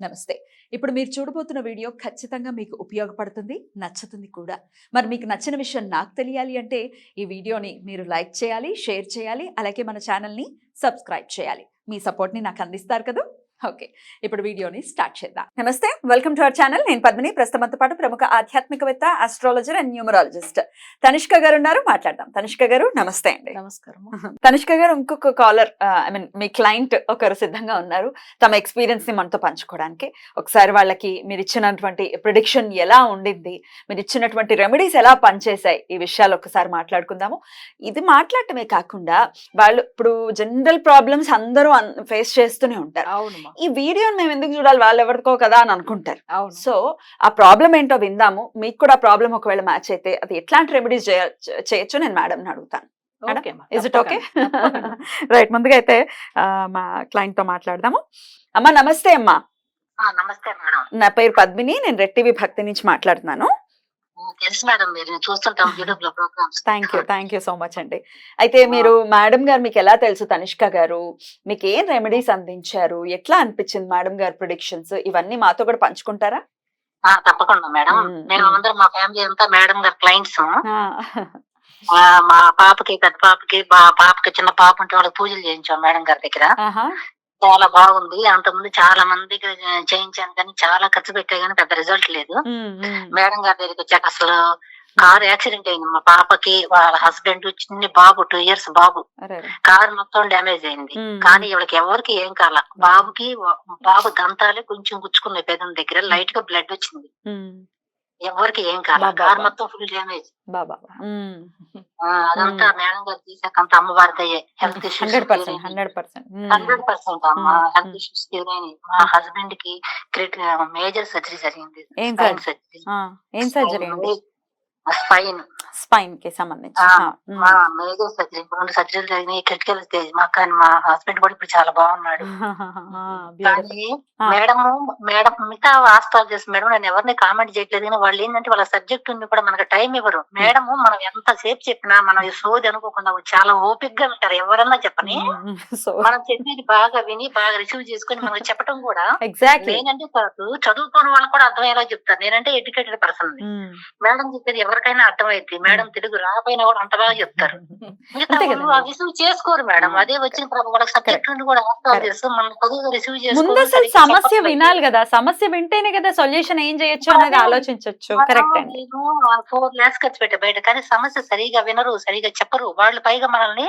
నమస్తే. ఇప్పుడు మీరు చూడబోతున్న వీడియో ఖచ్చితంగా మీకు ఉపయోగపడుతుంది, నచ్చుతుంది కూడా. మరి మీకు నచ్చిన విషయం నాకు తెలియాలి అంటే ఈ వీడియోని మీరు లైక్ చేయాలి, షేర్ చేయాలి, అలాగే మన ఛానల్‌ని సబ్స్క్రైబ్ చేయాలి. మీ సపోర్ట్‌ని నాకు అందిస్తారు కదా! ఓకే. ఇప్పుడు వీడియోని స్టార్ట్ చేద్దాం. నమస్తే, వెల్కమ్ టు అవర్ ఛానల్. నేను పద్మిని. ప్రస్తుతంతో పాటు ప్రముఖ ఆధ్యాత్మికవేత్త, ఆస్ట్రాలజర్ అండ్ న్యూమరాలజిస్ట్ తనిష్క గారు ఉన్నారు. మాట్లాడదాం. తనిష్క గారు నమస్తే అండి. నమస్కారం. తనిష్క గారు, ఇంకొక కాలర్ మీ క్లయింట్ ఒకరు సిద్ధంగా ఉన్నారు తమ ఎక్స్పీరియన్స్ ని మనతో పంచుకోవడానికి. ఒకసారి వాళ్ళకి మీరు ఇచ్చినటువంటి ప్రిడిక్షన్ ఎలా ఉండింది, మీరు ఇచ్చినటువంటి రెమెడీస్ ఎలా పనిచేశాయి, ఈ విషయాలు ఒకసారి మాట్లాడుకుందాము. ఇది మాట్లాడటమే కాకుండా వాళ్ళు ఇప్పుడు జనరల్ ప్రాబ్లమ్స్ అందరూ ఫేస్ చేస్తూనే ఉంటారు. అవునమ్మా. ఈ వీడియోని మేము ఎందుకు చూడాలి, వాళ్ళు ఎవరికో కదా అని అనుకుంటారు. అవును. సో ఆ ప్రాబ్లం ఏంటో విందాము. మీకు కూడా ప్రాబ్లం ఒకవేళ మ్యాచ్ అయితే అది ఎట్లాంటి రెమెడీస్ చేయొచ్చు నేను మేడంని అడుగుతాను. ఓకేమ్మా. Is it okay? తప్పకుండా. రైట్. ముందుగా అయితే మా క్లయింట్ తో మాట్లాడదాము. అమ్మా నమస్తే. అమ్మా నమస్తే మేడం. నా పేరు పద్మిని, నేను రెడ్ టీవీ భక్తి నుంచి మాట్లాడుతున్నాను. తెలుసు మేడం, మీరు చూస్తుంటాం యూట్యూబ్ లో programmes. Thank you so much అండి. అయితే మీరు మేడం గారు మీకు ఎలా తెలుసు, తనిష్క గారు మీకు ఏం రెమెడీస్ అందించారు, ఎట్లా అనిపించింది మేడం గారు ప్రిడిక్షన్స్, ఇవన్నీ మాతో కూడా పంచుకుంటారా? తప్పకుండా మేడం. మేము అందరం మా ఫ్యామిలీ అంతా మేడం గారి క్లయింట్స్. ఆ, మా పాపకి, పెద్ద పాపకి, పాపకి చిన్న పాప ఉంటే వాళ్ళకి పూజలు చేయించాం మేడం గారి దగ్గర. ఆహా. చాలా బాగుంది. అంతకుముందు చాలా మందికి చేయించాను కానీ చాలా ఖర్చు పెట్టే కానీ పెద్ద రిజల్ట్ లేదు. మేడం గారి దగ్గరికి వచ్చాక అసలు కారు యాక్సిడెంట్ అయింది మా పాపకి. వాళ్ళ హస్బెండ్ చిన్న బాబు 2 years బాబు. కారు మొత్తం డ్యామేజ్ అయింది. కానీ ఇవాళకి ఎవరికి ఏం కాల. బాబు దంతాలే కొంచెం గుచ్చుకున్నాయి పెదం దగ్గర, లైట్ గా బ్లడ్ వచ్చింది. ఎవరికి ఏం కాల. కారు మొత్తం ఫుల్ డ్యామేజ్. అదంతా మేడం గారు తీసాక అంత అమ్మవారిదయ్యే. హెల్త్ ఇష్యూస్ 100% అమ్మ. హెల్త్ ఇష్యూస్ మా హస్బెండ్ కి మేజర్ సర్జరీ జరిగింది. ఏం సర్జరీ అండి? స్పైన్ కి సంబంధించి మేజర్ సర్జరీ. 2 సర్జరీలు జరిగినాయి. Critical stage. కానీ మా హస్బెండ్ కూడా ఇప్పుడు చాలా బాగున్నాడు. కానీ మేడం మిగతా ఆస్ట్రాలజిస్ట్ మేడం నేను ఎవరిని కామెంట్ చేయట్లేదు, కానీ వాళ్ళు ఏంటంటే వాళ్ళ సబ్జెక్ట్ ఉంది కూడా మనకు టైం ఇవ్వరు. మేడం మనం ఎంత సేపు చెప్పినా మనం సోది అనుకోకుండా చాలా ఓపిక్ గా ఉంటారు. ఎవరన్నా చెప్పని మనం చెప్పేది బాగా విని బాగా రిసీవ్ చేసుకుని మనకు చెప్పడం కూడా. నేనంటే కాదు, చదువుకోని వాళ్ళు కూడా అర్థమయ్యేలా చెప్తారు. నేనంటే ఎడ్యుకేటెడ్ పర్సన్. మేడం చెప్పేది ఎవరికైనా అర్థమైంది. మేడం తెలుగు రాకపోయినా కూడా అంత బాగా చెప్తారు. రిసీవ్ చేసుకోరు మేడం. అదే వచ్చిన వాళ్ళకి సబ్జెక్ట్ నుండి కూడా ఆస్ట్రాలజిస్ట్ మనం చదువుగా రిసీవ్ చేసుకోవాలి. సమస్య వినాలి కదా, సమస్య వింటేనే కదా సొల్యూషన్ ఏం చేయొచ్చు అనేది ఆలోచించవచ్చు. కరెక్ట్ అండి. 4 lakhs ఖర్చు పెట్టే బయట, కానీ సమస్య సరిగా వినరు, సరిగా చెప్పరు వాళ్ళు. పైగా మనల్ని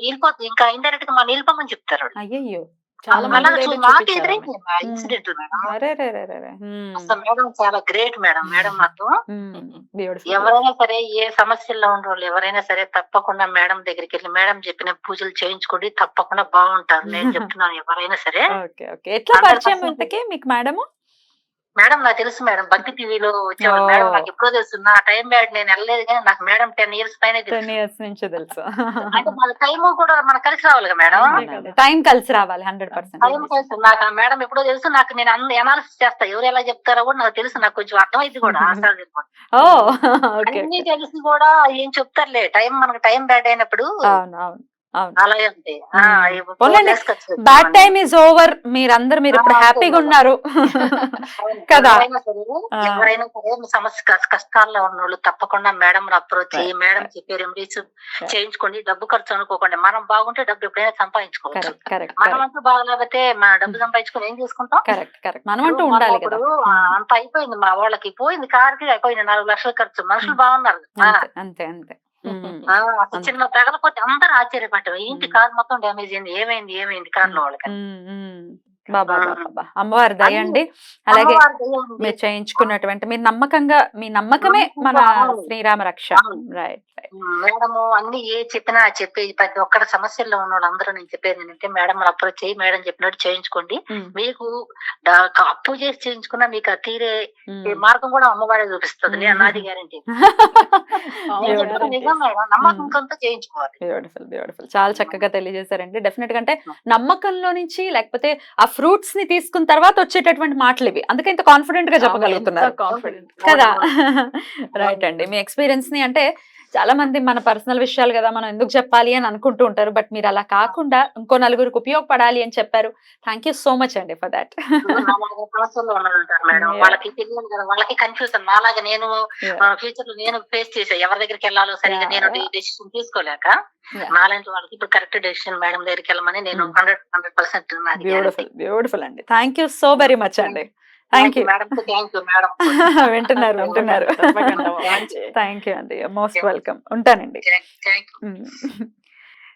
వెళ్ళిపోతుంది, ఇంకా ఇండైరెక్ట్ గా మనం వెళ్ళిపోమని చెప్తారు. అయ్యో, మాకు ఎదురైంది ఇన్సిడెంట్ మేడం. అసలు మేడం చాలా గ్రేట్ మేడం. మేడం మాకు ఎవరైనా సరే ఏ సమస్యల్లో ఉన్న వాళ్ళు ఎవరైనా సరే తప్పకుండా మేడం దగ్గరికి వెళ్ళి మేడం చెప్పిన పూజలు చేయించుకోండి, తప్పకుండా బాగుంటారు. నేను చెప్తున్నాను ఎవరైనా సరే. ఎట్లా పరిచయం ఇంతకీ మీకు మేడం? మేడం నాకు తెలుసు మేడం, భక్తి టీవీలో వచ్చేవాళ్ళు. మేడం నాకు ఎప్పుడో తెలుసు. నా టైం బ్యాడ్ నేను వెళ్ళలేదు, కానీ నాకు మేడం 10 years పైన నుంచి తెలుసు. అంటే మన టైం కూడా మనకు కలిసి రావాలి కదా మేడం. టైం కలిసి రావాలి 100%. టైం కలిసి నాకు ఆ మేడం ఎప్పుడో తెలుసు. నాకు నేను అనాలిసిస్ చేస్తా, ఎవరు ఎలా చెప్తారో కూడా నాకు తెలుసు. నాకు కొంచెం అర్థమైంది కూడా. అన్ని తెలిసి కూడా ఏం చెప్తారులే. టైం మనకు టైం బ్యాడ్ అయినప్పుడు అలాగే ఉంటాయి. Bad time is over. మీరందరూ మీరు ఇప్పుడు హ్యాపీగా ఉన్నారు కదా. ఎవరైనా సరే సమస్య కష్టాల్లో ఉన్న వాళ్ళు తప్పకుండా మేడం అప్రోచ్ అయ్యి మేడం చెప్పే రెమెడీస్ చేయించుకోండి. డబ్బు ఖర్చు అనుకోకండి. మనం బాగుంటే డబ్బు ఎప్పుడైనా సంపాదించుకోవచ్చు. మనం అంటూ బాగలేకపోతే మన డబ్బు సంపాదించుకుని ఏం చేసుకుంటాం? అంత అయిపోయింది మా వాళ్ళకి. పోయింది, కారుకి అయిపోయింది 4 లక్షల ఖర్చు. మనుషులు బాగున్నారు. అంతే చిన్న తగలపోతే అందరూ ఆశ్చర్యపడ్డారు. ఏంటి కారు మొత్తం డ్యామేజ్ అయింది, ఏమైంది కార్లో వాళ్ళకి. అమ్మవారి దయ అండి. అలాగే మీరు చేయించుకున్నటువంటి మీ నమ్మకమే మన శ్రీరామ రక్ష. రైట్. మేడము అన్ని ఏ చెప్పినా చెప్పేది ప్రతి ఒక్కరి సమస్యల్లో ఉన్న వాళ్ళందరూ నేను చెప్పేది ఏంటంటే మేడం అప్రోచ్ చేయి, మేడం చెప్పినట్టు చేయించుకోండి. మీకు అప్పు చేసి చేయించుకున్నా మీకు తీరే మార్గం కూడా అమ్మవారే చూపిస్తుంది. నాది గ్యారంటీ. నిజం మేడం, నమ్మకంతో చేయించుకోవాలి. బ్యూటిఫుల్. చాలా చక్కగా తెలియజేశారండి. డెఫినెట్ గా అంటే నమ్మకంలో నుంచి, లేకపోతే ఆ ఫ్రూట్స్ ని తీసుకున్న తర్వాత వచ్చేటటువంటి మాటలు ఇవి. అందుకే ఇంత కాన్ఫిడెంట్ గా చెప్పగలుగుతున్నారు కదా. రైట్ అండి. మీ ఎక్స్పీరియన్స్ ని అంటే చాలా మంది మన పర్సనల్ విషయాలు కదా మనం ఎందుకు చెప్పాలి అని అనుకుంటూ ఉంటారు. బట్ మీరు అలా కాకుండా ఇంకో నలుగురికి ఉపయోగపడాలి అని చెప్పారు. థ్యాంక్ యూ సో మచ్ అండి ఫర్ దాట్. నాలాగా సమస్యల్లో ఉన్నోళ్ళుంటారు మేడం. వాళ్ళకి తెలియదు కదా! వాళ్ళకి కన్‌ఫ్యూజన్. నాలాగా నేను ఫ్యూచర్‌లో నేను ఫేస్ చేశా. ఎవరి దగ్గరికెళ్ళాలో సరిగ్గా నేను డెసిషన్ తీసుకోలేక, నాలాంటి వాళ్ళకి ఇప్పుడు కరెక్ట్ డెసిషన్ మేడం దగ్గరికెళ్ళమని నేను 100% నాది గ్యారంటీ. బ్యూటిఫుల్ అండి. Thank you so very much అండి. Thank you. మేడంకి థ్యాంక్ యూ మేడం. వింటున్నారు. తప్పకుండా. మంచి థ్యాంక్ యూ అండి. Most welcome. ఉంటానండి. Thank you.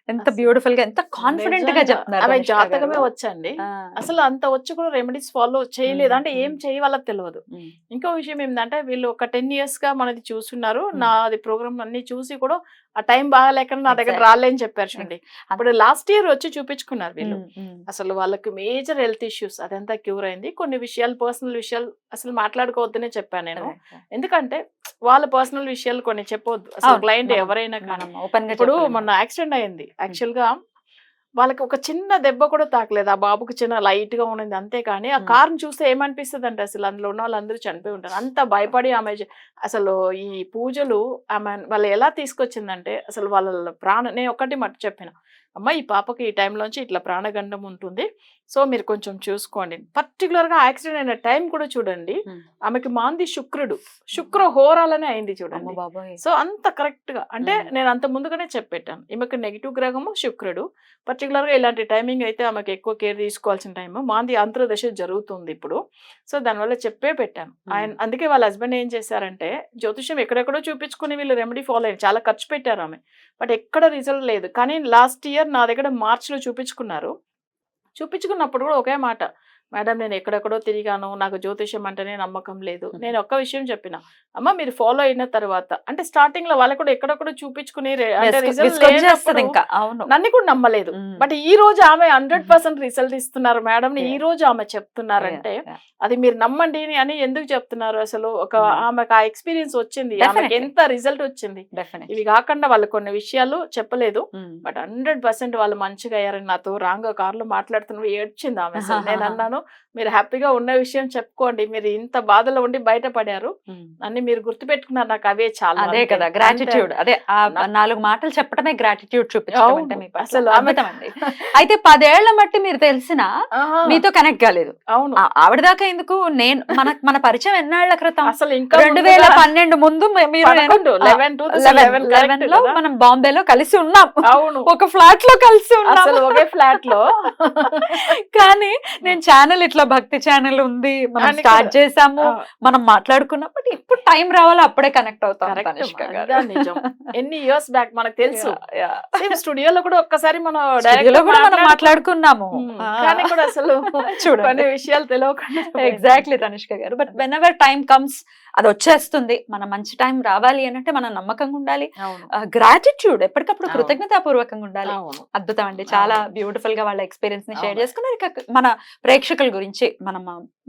ఎంత బ్యూటిఫుల్ గా, ఎంత కాన్ఫిడెంట్ గా నిజంగా. చెప్తున్నారు ఆమె తనిష్క జాతకమే గారు. వచ్చండి. ఆ, అసలు అంత వచ్చి కూడా రెమెడీస్ ఫాలో చేయలేదు. అంటే ఏం మ్మ్. చేయవాళ్ళకి తెలియదు. మ్మ్. ఇంకో విషయం ఏంటంటే వీళ్ళు ఒక 10 years గా మనది చూస్తున్నారు. మ్మ్. నాది ప్రోగ్రామ్ అన్ని చూసి కూడా ఆ టైం బాగాలేక నా దగ్గర Exactly. రాలేని చెప్పారు చూడండి. అప్పుడు లాస్ట్ ఇయర్ వచ్చి చూపించుకున్నారు వీళ్ళు. మ్మ్. అసలు వాళ్ళకి మేజర్ హెల్త్ ఇష్యూస్ అదంతా క్యూర్ అయింది. కొన్ని విషయాలు పర్సనల్ విషయాలు అసలు మాట్లాడుకోవద్దనే చెప్పాను నేను. ఎందుకంటే వాళ్ళ పర్సనల్ విషయాలు కొన్ని చెప్పొద్దు అసలు అవును. క్లయింట్ మనం- ఎవరైనా కానీ. మనం ఓపెన్ గా ఇప్పుడు చెప్పలేము. మొన్న యాక్సిడెంట్ అయింది. యాక్చువల్ గా వాళ్ళకి ఒక చిన్న దెబ్బ కూడా తాకలేదు. ఆ బాబుకి చిన్న లైట్ గా ఉన్నది అంతే. కానీ ఆ కార్ని చూస్తే ఏమనిపిస్తుంది అంటే అసలు అందులో ఉన్న వాళ్ళందరూ చనిపోయి ఉంటారు. అంత భయపడి ఆమె అసలు ఈ పూజలు ఆమె వాళ్ళు ఎలా తీసుకొచ్చిందంటే అసలు వాళ్ళ నేను ఒకటి మట్టు చెప్పిన, అమ్మ ఈ పాపకి ఈ టైంలోంచి ఇట్లా ప్రాణగండం ఉంటుంది, సో మీరు కొంచెం చూసుకోండి. పర్టికులర్ గా యాక్సిడెంట్ అయిన టైం కూడా చూడండి. మ్మ్. ఆమెకి మాంది శుక్ర హోరాలనే అయింది అమ్మ చూడండి. బాబోయ్. సో అంత కరెక్ట్ గా అంటే మ్మ్. నేను అంత ముందుగానే చెప్పెట్టాను. ఈమెకు నెగిటివ్ గ్రహము శుక్రుడు. పర్టికులర్ గా ఇలాంటి టైమింగ్ అయితే ఆమెకు ఎక్కువ కేర్ తీసుకోవాల్సిన టైం. మాంది అంతర్దశ జరుగుతుంది ఇప్పుడు. సో దానివల్ల చెప్పే పెట్టాను. ఆయన అందుకే వాళ్ళ హస్బెండ్ ఏం చేశారంటే జ్యోతిష్యం ఎక్కడెక్కడో చూపించుకుని వీళ్ళు రెమెడీ ఫాలో అయ్యారు. చాలా ఖర్చు పెట్టారు ఆమె. బట్ ఎక్కడ రిజల్ట్ లేదు. కానీ లాస్ట్ ఇయర్ నా దగ్గర మార్చిలో చూపించుకున్నారు. చూపించుకున్నప్పుడు కూడా ఒకే మాట, మేడం నేను ఎక్కడెక్కడో తిరిగాను, నాకు జ్యోతిష్యం అంటేనే నమ్మకం లేదు. నేను ఒక్క విషయం చెప్పిన, అమ్మ మీరు ఫాలో అయిన తర్వాత అంటే స్టార్టింగ్ లో వాళ్ళకు కూడా ఎక్కడెక్కడో చూపించుకుని అంటే రిజల్ట్ విసుగొచ్చేస్తది లేనప్పుడు ఇంకా. అవును. నన్ను కూడా నమ్మలేదు. మ్మ్. బట్ ఈ రోజు ఆమె 100% రిజల్ట్ ఇస్తున్నారు మేడం. ఈ రోజు ఆమె చెప్తున్నారంటే Yeah, yeah. అది మీరు నమ్మండి అని ఎందుకు చెప్తున్నారు? అసలు ఒక ఆమెకు ఆ ఎక్స్పీరియన్స్ వచ్చింది, ఆమెకి Definitely. ఎంత రిజల్ట్ వచ్చింది. Definitely. ఇవి కాకుండా వాళ్ళు కొన్ని విషయాలు చెప్పలేదు. మ్మ్. బట్ 100% వాళ్ళు మంచిగా అయ్యారని నాతో రాంగ్ కార్లో మాట్లాడుతున్నప్పుడు ఏడ్చింది ఆమె. అసలు నేను అన్నాను, మీరు హ్యాపీగా ఉన్న విషయం చెప్పుకోండి, మీరు ఇంత బాధలో ఉండి బయటపడారు మ్మ్. అన్ని మీరు గుర్తుపెట్టుకున్నారు, నాకు అవే చాలా. అదే అంతే. కదా అంతే. గ్రాటిట్యూడ్. అదే ఆ నా- 4 మాటలు చెప్పడమే గ్రాటిట్యూడ్ చూపించడం అవును. అంటే మీ పట్ల. అసలు ఆమె- అద్భుతం అండి. అయితే 10 ఏళ్ల మట్టి మీరు తెలిసినా ఆహా. మీతో కనెక్ట్ కాలేదు. అవును. ఆవిడ దాకా ఎందుకు, మన పరిచయం ఎన్నాళ్ల క్రితం? అసలు ఇంకా 2012 ముందు మీరు నేను 11 11 లో మనం బాంబేలో కలిసి ఉన్నాం. అవును. ఒక ఫ్లాట్ లో కలిసి ఉన్నాం. అసలు ఒకే ఫ్లాట్ లో కానీ నేను ఛానల్ ఇట్లా భక్తి ఛానల్ ఉంది, మనం అని స్టార్ట్ కూడా- చేసాము, మనం మాట్లాడుకున్నప్పుడు ఇప్పుడు టైం రావాలో అప్పుడే కనెక్ట్ అవుతాం. Correct. తనిష్క గారు. అదా నిజం. ఎన్ని ఇయర్స్ బ్యాక్ మనకు తెలుసు. Yeah, yeah. సేమ్ స్టూడియోలో కూడా ఒక్కసారి మనం స్టూడియోలో కూడా మనం మాట్లాడుకున్నాము. కానీ కూడా అసలు చూడండి. కొన్ని విషయాలు తెలియకుండా ఎగ్జాక్ట్లీ తనిష్క గారు. But when ever time comes అది వచ్చేస్తుంది. మన మంచి టైం రావాలి అని అంటే మనం నమ్మకంగా ఉండాలి, అవును. గ్రాటిట్యూడ్ ఎప్పటికప్పుడు అవును. కృతజ్ఞతాపూర్వకంగా ఉండాలి. అవును. అద్భుతం అండి. చాలా అవును. బ్యూటిఫుల్ గా వాళ్ళ ఎక్స్పీరియన్స్ ని షేర్ అవును. చేసుకున్నారు. ఇక మన ప్రేక్షకుల గురించి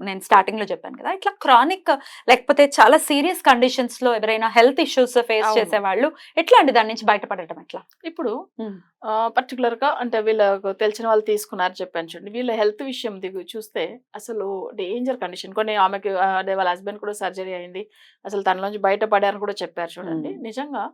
నేను స్టార్టింగ్ లో చెప్పాను కదా, ఇట్లా క్రానిక్ లేకపోతే చాలా సీరియస్ కండిషన్స్ లో ఎవరైనా హెల్త్ ఇష్యూస్ ఫేస్ అవును. చేసే వాళ్ళు ఎట్లా అండి దాని నుంచి బయటపడటం ఎట్లా? ఇప్పుడు మ్మ్. పర్టికులర్ గా అంటే వీళ్ళకు తెలిసిన వాళ్ళు తీసుకున్నారు చెప్పాను చూడండి. వీళ్ళ హెల్త్ విషయం చూస్తే అసలు డేంజర్ కండిషన్. కొన్ని ఆమెకి అదే వాళ్ళ హస్బెండ్ కూడా సర్జరీ అయింది, అసలు తనలోంచి బయటపడారని కూడా చెప్పారు చూడండి. మ్మ్. నిజంగా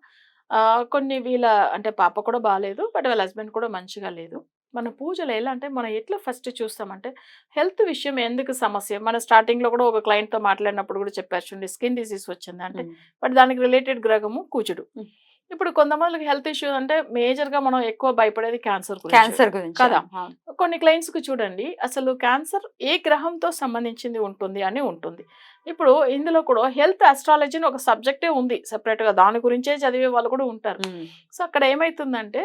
కొన్ని వీళ్ళ అంటే పాప కూడా బాగాలేదు, బట్ వాళ్ళ హస్బెండ్ కూడా మంచిగా లేదు. మన పూజలు ఎలా అంటే మనం ఎట్లా ఫస్ట్ చూస్తామంటే హెల్త్ విషయం ఎందుకు సమస్య. మన స్టార్టింగ్ లో కూడా ఒక క్లయింట్ తో మాట్లాడినప్పుడు కూడా చెప్పారు చూడండి, స్కిన్ డిసీజ్ వచ్చింది అంటే బట్ దానికి రిలేటెడ్ గ్రహము కుజుడు. మ్మ్. ఇప్పుడు కొంతమందికి హెల్త్ ఇష్యూస్ అంటే మేజర్ గా మనం ఎక్కువ భయపడేది క్యాన్సర్ క్యాన్సర్ గురించి కదా. అవును. కొన్ని క్లయింట్స్ కి చూడండి అసలు క్యాన్సర్ ఏ గ్రహంతో సంబంధించింది ఉంటుంది అని ఉంటుంది. ఇప్పుడు ఇందులో కూడా హెల్త్ అస్ట్రాలజీ ఒక సబ్జెక్టే ఉంది సెపరేట్ గా, దాని గురించే చదివే వాళ్ళు కూడా ఉంటారు. మ్మ్. సో అక్కడ ఏమైతుందంటే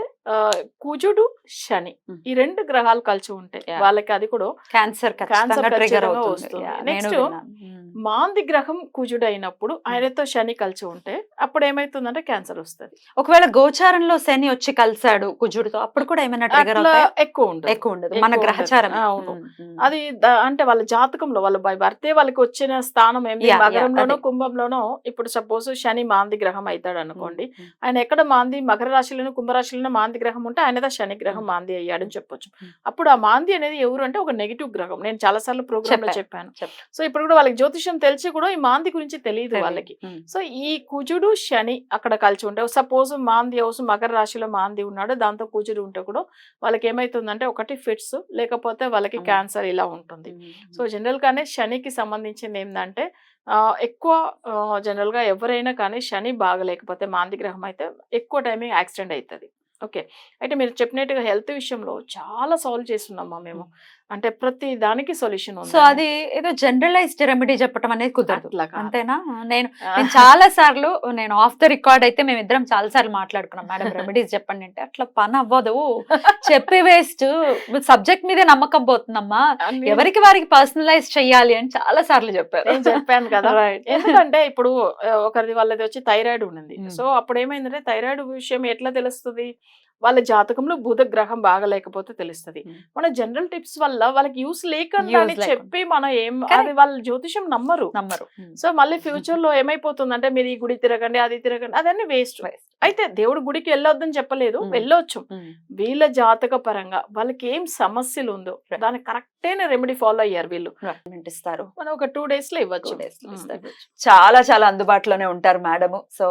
కుజుడు శని మ్మ్. ఈ 2 గ్రహాలు కలిసి ఉంటాయి Yeah. వాళ్ళకి, అది కూడా క్యాన్సర్ క్యాన్సర్ ట్రిగర్ ఖచ్చితంగా అవుతుంది. వస్తుంది. Yeah, Next, నేను విన్నాను. మ్మ్. మాంది గ్రహం కుజుడు అయినప్పుడు ఆయనతో శని కలిసి ఉంటే అప్పుడు ఏమైతుందంటే క్యాన్సర్ వస్తుంది. ఒకవేళ గోచారంలో శని వచ్చి కలిసాడు కుజుడితో, అప్పుడు కూడా ఏమైనా ట్రిగర్ అట్లా అవుతాయి? ఎక్కువ ఉండదు. ఎక్కువ ఉండదు, ఎక్కువ మన ఉండదు. గ్రహచారం. అవును. అది అంటే వాళ్ళ జాతకంలో వాళ్ళ బర్త్డే వాళ్ళకి వచ్చిన స్థానం స్థానం ఏంది Yeah, yeah, మకరంలోనో అదే. కుంభంలోనో ఇప్పుడు సపోజ్ శని మాంది గ్రహం అవుతాడు అనుకోండి, ఉమ్, ఆయన ఎక్కడ మాంది మకర రాశిలోనూ కుంభరాశిలోనూ మాంది గ్రహం ఉంటే ఆయనదా శని గ్రహం మాంది అయ్యాడని చెప్పొచ్చు. అప్పుడు ఆ మాంది అనేది ఎవరు అంటే ఒక నెగిటివ్ గ్రహం. నేను చాలా సార్లు ప్రోగ్రామ్ లో చెప్పాను. సో ఇప్పుడు కూడా వాళ్ళకి జ్యోతిషం తెలిసి కూడా ఈ మాంది గురించి తెలియదు వాళ్ళకి. సో ఈ కుజుడు శని అక్కడ కలిసి ఉంటే సపోజ్ మాంది హౌస్ మకర రాశిలో మాంది ఉన్నాడు, దాంతో కుజుడు ఉంటే కూడా వాళ్ళకి ఏమైతుందంటే ఒకటి ఫిట్స్ లేకపోతే వాళ్ళకి క్యాన్సర్ ఇలా ఉంటుంది. సో జనరల్ గానే శనికి సంబంధించింది ఏంటంటే ఎక్కువ జనరల్ గా ఎవరైనా కానీ శని బాగలేకపోతే మాంది గ్రహం అయితే ఎక్కువ టైమింగ్ యాక్సిడెంట్ అవుతుంది. ఓకే, అయితే మీరు చెప్పినట్టుగా హెల్త్ విషయంలో చాలా సాల్వ్ చేస్తున్నామా మేము, అంటే ప్రతి దానికి సొల్యూషన్ సో ఉంది. అది ఏదో జనరలైజ్డ్ రెమెడీ చెప్పడం అనేది కుదరదు, అట్లా కాదు. అంతేనా? నేను చాలా సార్లు నేను ఆఫ్ ద రికార్డ్ అయితే మేము ఇద్దరం చాలా సార్లు మాట్లాడుకున్నాం, మేడం రెమెడీస్ చెప్పండి అంటే అట్లా పని అవ్వదు, చెప్పే వేస్ట్, సబ్జెక్ట్ మీదే నమ్మకం పోతుందమ్మా, ఎవరికి వారికి పర్సనలైజ్ చెయ్యాలి అని చాలా సార్లు చెప్పారు. నేను చెప్పాను కదా. Right. ఎందుకంటే ఇప్పుడు ఒకరిది వాళ్ళది వచ్చి థైరాయిడ్ ఉండింది. Hmm. సో అప్పుడు ఏమైందంటే థైరాయిడ్ విషయం ఎట్లా తెలుస్తుంది, వాళ్ళ జాతకంలో బుధ గ్రహం బాగా లేకపోతే తెలుస్తుంది. మన జనరల్ టిప్స్ వల్ల వాళ్ళకి యూస్ లేకుండా అని చెప్పి మనం ఏం అది వాళ్ళ జ్యోతిషం నమ్మరు. సో మళ్ళీ ఫ్యూచర్ లో ఏమైపోతుందంటే మీరు ఈ గుడి తిరగండి అది తిరగండి అదన్నీ వేస్ట్. అయితే దేవుడి గుడికి వెళ్ళొద్దని చెప్పలేదు, వెళ్ళొచ్చు. వీళ్ళ జాతక పరంగా వాళ్ళకి ఏం సమస్యలు ఉందో దానికి కరెక్ట్ అయిన రెమెడీ ఫాలో అయ్యారు వీళ్ళు, ఇస్తారు, మనం ఒక 2 days లో ఇవ్వచ్చు. చాలా చాలా అందుబాటులోనే ఉంటారు మేడము. సో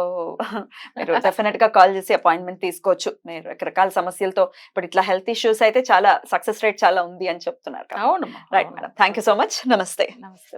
మీరు డెఫినెట్ గా కాల్ చేసి అపాయింట్మెంట్ తీసుకోవచ్చు. మీరు రకరకాల సమస్యలతో ఇప్పుడు ఇట్లా హెల్త్ ఇష్యూస్ అయితే చాలా సక్సెస్ రేట్ చాలా ఉంది అని చెప్తున్నారు. అవును right madam, thank you so much. నమస్తే. నమస్తే.